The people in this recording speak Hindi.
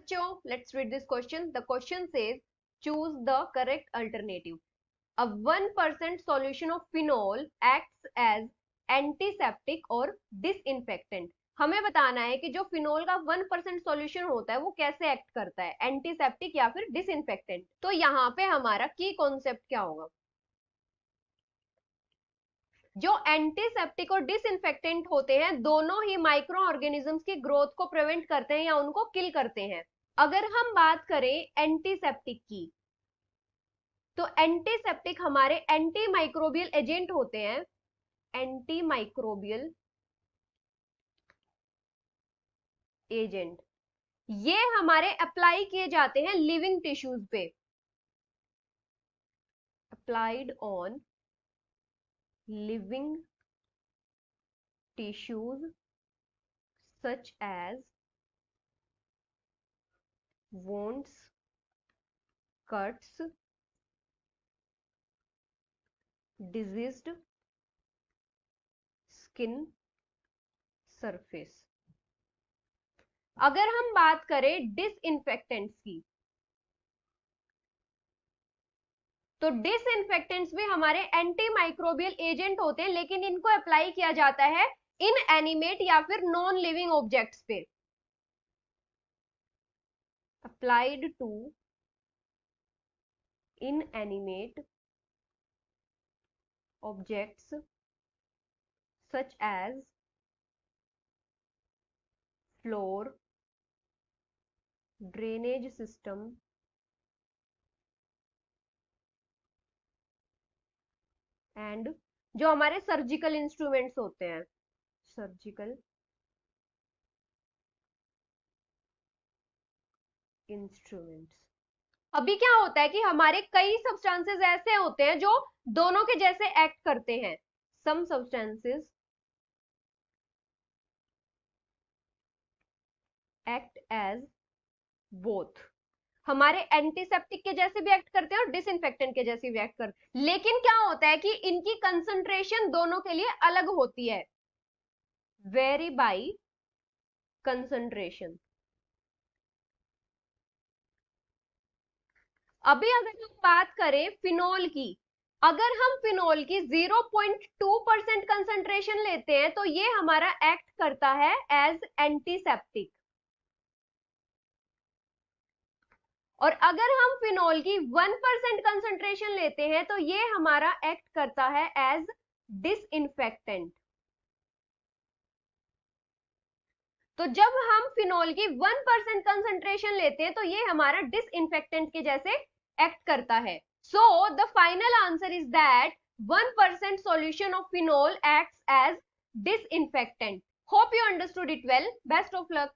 बच्चों, let's read this question. The question says, choose the correct alternative. A 1% solution of phenol acts as antiseptic और disinfectant. हमें बताना है कि जो फिनोल का 1% सॉल्यूशन होता है वो कैसे एक्ट करता है, एंटीसेप्टिक या फिर डिसइंफेक्टेंट. तो यहाँ पे हमारा की कॉन्सेप्ट क्या होगा? जो एंटीसेप्टिक और डिसइंफेक्टेंट होते हैं दोनों ही माइक्रो ऑर्गेनिजम्स की ग्रोथ को प्रिवेंट करते हैं या उनको किल करते हैं. अगर हम बात करें एंटीसेप्टिक की, तो एंटीसेप्टिक हमारे एंटी माइक्रोबियल एजेंट होते हैं. एंटी माइक्रोबियल एजेंट ये हमारे अप्लाई किए जाते हैं लिविंग टिश्यूज पे. Applied on living tissues such as wounds, cuts, diseased skin surface. अगर हम बात करें डिसइंफेक्टेंट्स की, तो डिसइंफेक्टेंट्स भी हमारे एंटी माइक्रोबियल एजेंट होते हैं, लेकिन इनको अप्लाई किया जाता है इनएनिमेट या फिर नॉन लिविंग ऑब्जेक्ट्स पे. Applied to inanimate objects such as floor, drainage system, and जो हमारे सर्जिकल इंस्ट्रूमेंट्स होते हैं, सर्जिकल इंस्ट्रूमेंट्स. अभी क्या होता है कि हमारे कई सब्सटेंसेस ऐसे होते हैं जो दोनों के जैसे एक्ट करते हैं. Some substances act as both. हमारे एंटीसेप्टिक के जैसे भी एक्ट करते हैं और डिसइंफेक्टेंट के जैसे भी एक्ट करते हैं, लेकिन क्या होता है कि इनकी कंसंट्रेशन दोनों के लिए अलग होती है. Very by concentration. अभी अगर हम बात करें फिनोल की, अगर हम फिनोल की 0.2% कंसंट्रेशन लेते हैं तो ये हमारा एक्ट करता है एज एंटीसेप्टिक. और अगर हम फिनोल की 1% कंसंट्रेशन लेते हैं तो ये हमारा एक्ट करता है एज डिसइंफेक्टेंट. तो जब हम फिनोल की 1% कंसंट्रेशन लेते हैं तो ये हमारा डिसइंफेक्टेंट के जैसे एक्ट करता है. So the final answer is that 1% solution of phenol acts as disinfectant. Hope you understood it well. Best of luck.